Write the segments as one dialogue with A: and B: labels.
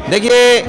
A: देखिए,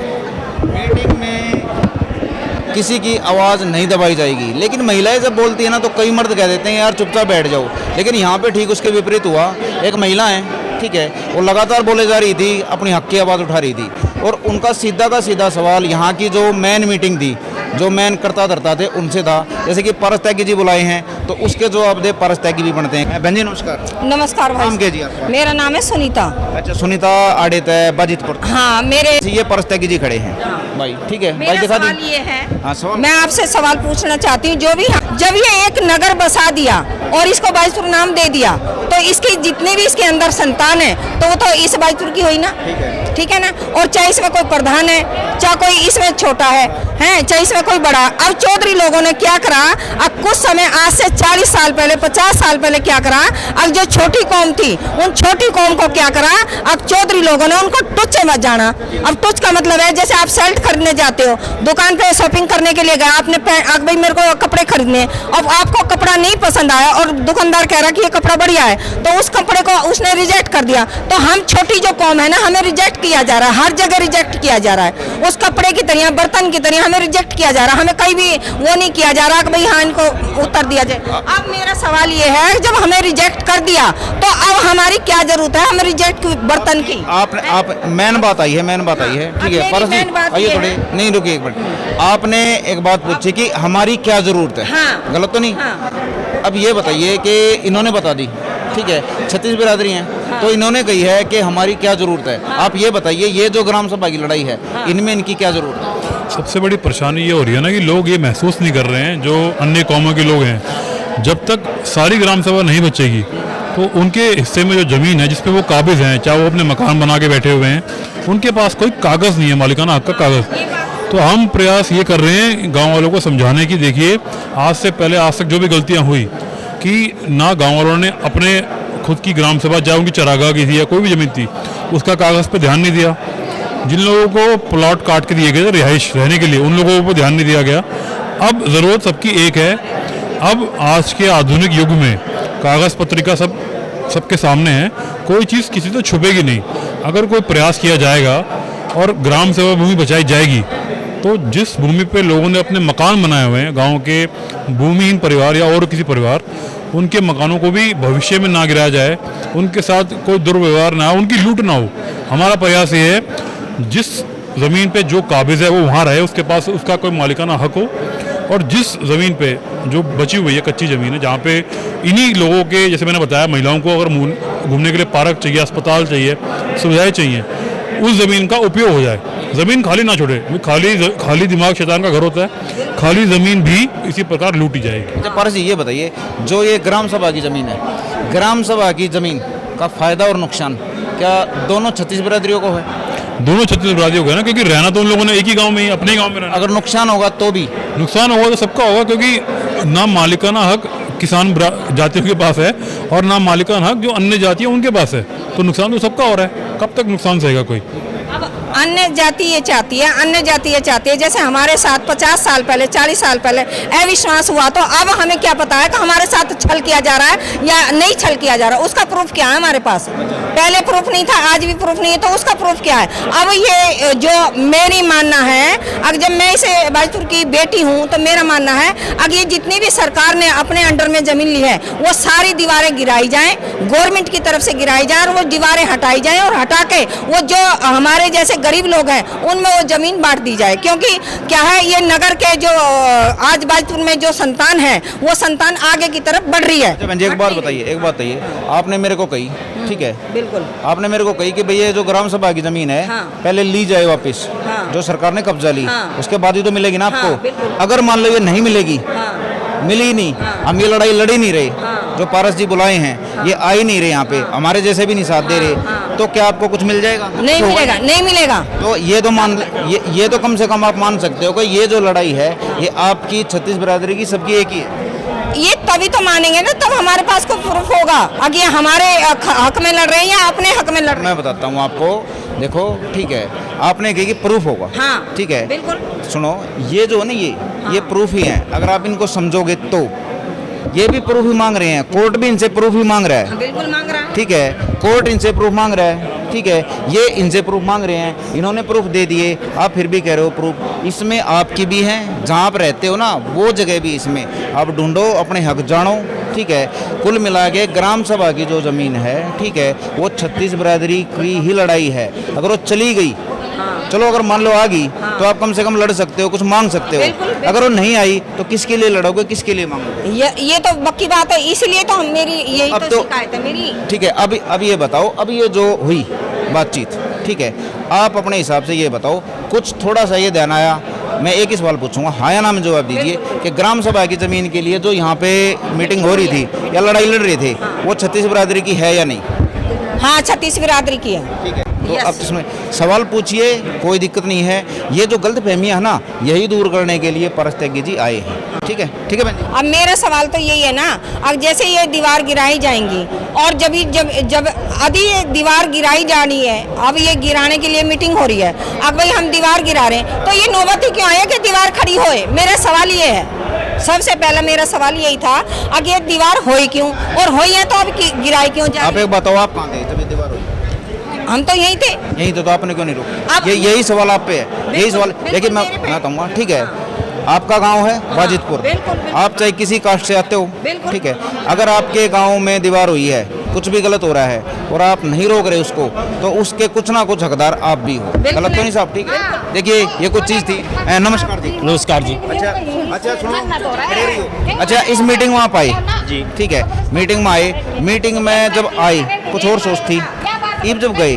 A: मीटिंग में किसी की आवाज़ नहीं दबाई जाएगी, लेकिन महिलाएं जब बोलती है ना तो कई मर्द कह देते हैं यार चुपचाप बैठ जाओ। लेकिन यहाँ पे ठीक उसके विपरीत हुआ। एक महिला है, ठीक है, वो लगातार बोले जा रही थी, अपनी हक की आवाज़ उठा रही थी, और उनका सीधा का सीधा सवाल यहाँ की जो मेन मीटिंग थी, जो मेन करता धरता थे, उनसे था। जैसे कि पारस त्यागी जी बुलाए हैं तो उसके जवाब दे पारस त्यागी भी बनते हैं। बहन जी नमस्कार।
B: नमस्कार भाई।
A: नाम क्या जी आपका?
B: मेरा नाम है सुनीता।
A: अच्छा, सुनीता आड़ेत है, बाजितपुर।
B: हाँ, मेरे
A: ये पारस त्यागी जी खड़े हैं भाई, ठीक है, भाई
B: मेरा
A: दिखा
B: सवाल
A: दी।
B: ये है,
A: हाँ, सवाल।
B: मैं आपसे सवाल पूछना चाहती हूँ, जब ये एक नगर बसा दिया और इसको बाईसपुर नाम दे दिया, तो इसकी जितने भी इसके अंदर संतान है तो वो तो इस बाईसपुर की हुई ना, ठीक है ना। और चाहे इसमें कोई प्रधान है, चाहे कोई इसमें छोटा है, चाहे इसमें कोई बड़ा। अब चौधरी लोगों ने क्या करा, अब कुछ समय आज से 40 साल पहले, 50 साल पहले क्या करा, अब जो छोटी कौम थी उन छोटी कौम को क्या करा, अब चौधरी लोगों ने उनको टुच्च मत जाना। अब टुच्च का मतलब है जैसे आप शर्ट खरीदने जाते हो, दुकान पे शॉपिंग करने के लिए गए, आपने भाई मेरे को कपड़े खरीदने, अब आपको कपड़ा नहीं पसंद आया और दुकानदार कह रहा कि ये कपड़ा बढ़िया है, तो उस कपड़े को उसने रिजेक्ट कर दिया। तो हम छोटी जो कौम है ना, हमें रिजेक्ट किया जा रहा है, हर जगह रिजेक्ट किया जा रहा है। उस कपड़े की तरह, बर्तन की तरह हमें रिजेक्ट किया जा रहा है, हमें कहीं भी वो नहीं किया जा रहा कि भाई हाँ इनको उत्तर दिया जाए। अब मेरा सवाल ये है, जब हमें रिजेक्ट कर दिया तो अब हमारी क्या जरूरत है हमें रिजेक्ट बर्तन की?
A: आप मेन बात आई है, ठीक है, पारस जी आइए थोड़े, नहीं रुकिए एक मिनट। आपने एक बात पूछी कि हमारी क्या जरूरत है,
B: हाँ,
A: गलत तो नहीं?
B: हाँ।
A: अब ये बताइए कि इन्होंने बता दी, ठीक है, 36 बिरादरी हैं,
B: हाँ।
A: तो इन्होंने कही है कि हमारी क्या जरूरत है।
B: हाँ।
A: आप ये बताइए, ये जो ग्राम सभा की लड़ाई है,
B: हाँ।
A: इनमें इनकी क्या जरूरत है?
C: सबसे बड़ी परेशानी ये हो रही है ना कि लोग ये महसूस नहीं कर रहे हैं, जो अन्य कौमों के लोग हैं, जब तक सारी ग्राम सभा नहीं बचेगी तो उनके हिस्से में जो ज़मीन है जिस पे वो काबिज हैं, चाहे वो अपने मकान बना के बैठे हुए हैं, उनके पास कोई कागज़ नहीं है, मालिकाना हक का कागज़। तो हम प्रयास ये कर रहे हैं गांव वालों को समझाने की, देखिए आज से पहले आज तक जो भी गलतियां हुई कि ना गांव वालों ने अपने खुद की ग्राम सभा, चाहे उनकी चरागाह की थी या कोई भी ज़मीन थी, उसका कागज़ पे ध्यान नहीं दिया। जिन लोगों को प्लॉट काट के दिए गए थे रिहाइश रहने के लिए, उन लोगों को ध्यान नहीं दिया गया। अब ज़रूरत सबकी एक है, अब आज के आधुनिक युग में कागज़ पत्रिका सबके सामने है, कोई चीज़ किसी से छुपेगी नहीं। अगर कोई प्रयास किया जाएगा और ग्राम सभा भूमि बचाई जाएगी तो जिस भूमि पे लोगों ने अपने मकान बनाए हुए हैं, गांव के भूमिहीन परिवार या और किसी परिवार, उनके मकानों को भी भविष्य में ना गिराया जाए, उनके साथ कोई दुर्व्यवहार ना हो, उनकी लूट ना हो। हमारा प्रयास ये है, जिस ज़मीन पे जो काबिज है वो वहाँ रहे, उसके पास उसका कोई मालिकाना हक हो, और जिस ज़मीन पे जो बची हुई है कच्ची ज़मीन है, जहाँ पे इन्हीं लोगों के, जैसे मैंने बताया, महिलाओं को अगर घूमने के लिए पार्क चाहिए, अस्पताल चाहिए, सुविधाएं चाहिए, उस ज़मीन का उपयोग हो जाए। ज़मीन खाली ना छोड़े, खाली दिमाग शैतान का घर होता है, खाली ज़मीन भी इसी प्रकार लूटी जाएगी।
A: अच्छा पारस जी ये बताइए, जो ये ग्राम सभा की ज़मीन है, ग्राम सभा की ज़मीन का फ़ायदा और नुकसान क्या दोनों 36 बिरादरियों को है?
C: दोनों 36 बिरादरियों को है ना, क्योंकि रहना तो उन लोगों ने एक ही गांव में ही, अपने गांव में रहना।
A: अगर नुकसान होगा तो भी?
C: नुकसान होगा तो सबका होगा, क्योंकि ना मालिकाना हक किसान जातियों के पास है और ना मालिकाना हक जो अन्य जाति है उनके पास है, तो नुकसान तो सबका हो रहा है। कब तक नुकसान सहेगा कोई?
B: अब अन्य जाति ये चाहती है, अन्य जाति ये चाहती है, जैसे हमारे साथ 50 साल पहले, 40 साल पहले अविश्वास हुआ, तो अब हमें क्या पता है कि हमारे साथ छल किया जा रहा है या नहीं छल किया जा रहा है, उसका प्रूफ क्या है हमारे पास? पहले प्रूफ नहीं था, आज भी प्रूफ नहीं है, तो उसका प्रूफ क्या है? अब ये जो मेरी मानना है, अगर जब मैं इसे बाईसपुर की बेटी हूँ तो मेरा मानना है, अगर ये जितनी भी सरकार ने अपने अंडर में जमीन ली है वो सारी दीवारें गिराई जाएं, गवर्नमेंट की तरफ से गिराई जाए, और वो दीवारें हटाई जाएं, और हटा के वो जो हमारे जैसे गरीब लोग हैं उनमें वो जमीन बांट दी जाए। क्योंकि क्या है, ये नगर के जो आज बाईसपुर में जो संतान है वो संतान आगे की तरफ बढ़ रही है।
A: एक बात बताइए, आपने मेरे को कही, ठीक है,
B: बिल्कुल,
A: आपने मेरे को कही कि भैया ये जो ग्राम सभा की जमीन है,
B: हाँ,
A: पहले ली जाए वापस,
B: हाँ,
A: जो सरकार ने कब्जा ली,
B: हाँ,
A: उसके बाद ही तो मिलेगी ना आपको।
B: हाँ,
A: अगर मान लो ये नहीं मिलेगी,
B: हाँ,
A: मिली नहीं,
B: हाँ,
A: हम ये लड़ाई लड़ी नहीं रहे,
B: हाँ,
A: जो पारस जी बुलाए हैं ये आ ही नहीं रहे यहाँ पे, हमारे जैसे भी नहीं साथ दे रहे, तो क्या आपको कुछ मिल जाएगा?
B: नहीं मिलेगा, नहीं मिलेगा।
A: तो ये तो कम से कम आप मान सकते हो कि ये जो लड़ाई है ये आपकी 36 बिरादरी की सबकी एक ही है।
B: ये तभी तो मानेंगे ना, तब हमारे पास कोई प्रूफ होगा, अगर ये हमारे हक में लड़ रहे हैं या अपने हक में लड़ रहे हैं।
A: मैं बताता हूँ आपको, देखो ठीक है, आपने कही कि प्रूफ होगा,
B: हाँ,
A: ठीक है,
B: बिल्कुल।
A: सुनो, ये जो है ना ये प्रूफ ही है। अगर आप इनको समझोगे तो ये भी प्रूफ ही मांग रहे हैं, कोर्ट भी इनसे प्रूफ ही मांग रहा है,
B: बिल्कुल मांग रहा है,
A: ठीक है, कोर्ट इनसे प्रूफ मांग रहा है, ठीक है, ये इनसे प्रूफ मांग रहे हैं, इन्होंने प्रूफ दे दिए, आप फिर भी कह रहे हो प्रूफ। इसमें आपकी भी है, जहाँ आप रहते हो ना वो जगह भी इसमें आप ढूंढो, अपने हक जानो, ठीक है। कुल मिला के ग्राम सभा की जो ज़मीन है, ठीक है, वो 36 बिरादरी की ही लड़ाई है। अगर वो चली गई, चलो अगर मान लो आ गई, तो आप कम से कम लड़ सकते हो, कुछ मांग सकते हो। अगर वो नहीं आई तो किसके लिए लड़ोगे, किसके लिए मांगोगे?
B: ये तो पक्की बात है, इसलिए तो हम मेरी यही
A: अब
B: तो शिकायत है मेरी।
A: ठीक है, अब ये बताओ, अब ये जो हुई बातचीत, ठीक है, आप अपने हिसाब से ये बताओ, कुछ थोड़ा सा ये ध्यान आया? मैं एक ही सवाल पूछूंगा, हाँ या ना में जवाब दीजिए कि ग्राम सभा की ज़मीन के लिए जो यहाँ पे मीटिंग हो रही थी या लड़ाई लड़ रहे थे, वो 36 बिरादरी की है या नहीं?
B: हाँ, 36 बिरादरी की है।
A: ठीक है, तो अब इसमें सवाल पूछिए, कोई दिक्कत नहीं है। ये जो गलत फहमियाँ है ना, यही दूर करने के लिए पारस त्यागी जी आए हैं। ठीक है, ठीक है बहन जी।
B: अब मेरा सवाल तो यही है ना, अब जैसे ये दीवार गिराई जाएंगी और जब अभी ये दीवार गिराई जानी है, अब ये गिराने के लिए मीटिंग हो रही है, अब भाई हम दीवार गिरा रहे हैं, तो ये नौबत ही क्यों आया कि दीवार खड़ी होए? मेरा सवाल ये है, सबसे पहला मेरा सवाल यही था, अब ये दीवार होई क्यों, और होई है तो अब गिराई क्यों जा?
A: आप एक बताओ, आप कहाँ थे जब ये दीवार हुई?
B: हम तो यहीं थे।
A: यहीं तो आपने क्यों नहीं रोका?
B: आप-
A: यही सवाल आप पे है, यही सवाल। लेकिन मैं कहूँगा, ठीक है, आपका गांव है वाजिदपुर,
B: बिल्कुल।
A: आप चाहे किसी कास्ट से आते हो,
B: बिल्कुल।
A: ठीक है, अगर आपके गांव में दीवार हुई है, कुछ भी गलत हो रहा है और आप नहीं रोक रहे उसको, तो उसके कुछ ना कुछ हकदार आप भी हो। गलत तो नहीं साहब? ठीक है, देखिए ये कुछ चीज़ थी। नमस्कार जी।
D: नमस्कार जी।
A: अच्छा सुनो, खड़े रहिए। अच्छा, इस मीटिंग में आप आए जी, ठीक है, मीटिंग में आए, मीटिंग में जब आए कुछ और सोच थी, ईब जब गए,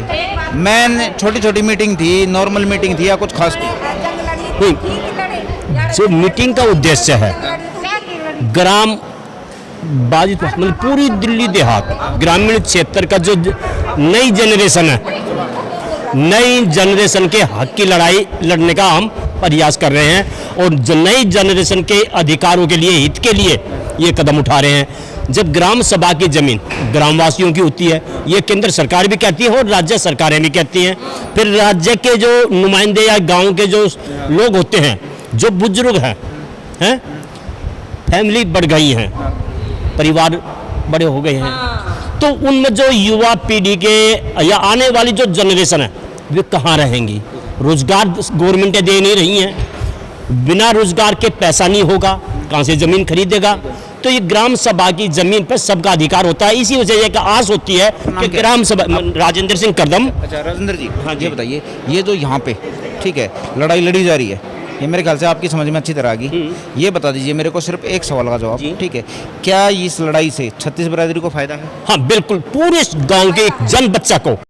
A: मैं छोटी छोटी मीटिंग थी, नॉर्मल मीटिंग थी या कुछ खास थी?
D: जो मीटिंग का उद्देश्य है, ग्राम बाजित मतलब पूरी दिल्ली देहात ग्रामीण क्षेत्र का जो नई जनरेशन है, नई जनरेशन के हक की लड़ाई लड़ने का हम प्रयास कर रहे हैं और जो नई जनरेशन के अधिकारों के लिए, हित के लिए ये कदम उठा रहे हैं। जब ग्राम सभा की जमीन ग्रामवासियों की होती है, ये केंद्र सरकार भी कहती है और राज्य सरकारें भी कहती हैं, फिर राज्य के जो नुमाइंदे या गांव के जो लोग होते हैं, जो बुजुर्ग हैं, फैमिली बढ़ गई हैं, परिवार बड़े हो गए हैं, तो उनमें जो युवा पीढ़ी के या आने वाली जो जनरेशन है, वे कहाँ रहेंगी? रोजगार गवर्नमेंटें दे नहीं रही हैं, बिना रोजगार के पैसा नहीं होगा, कहाँ से ज़मीन खरीदेगा? तो ये ग्राम सभा की जमीन पर सबका अधिकार होता है। इसी वजह से आस होती है कि ग्राम सभा, राजेंद्र सिंह कदम।
A: अच्छा राजेंद्र जी, हाँ ये बताइए, ये जो यहाँ पे, ठीक है, लड़ाई लड़ी जा रही है, ये मेरे ख्याल से आपकी समझ में अच्छी तरह आ गई। ये बता दीजिए मेरे को सिर्फ एक सवाल का जवाब, ठीक है, क्या इस लड़ाई से 36 बिरादरी को फायदा है?
D: हाँ बिल्कुल, पूरे गांव के एक जन बच्चा को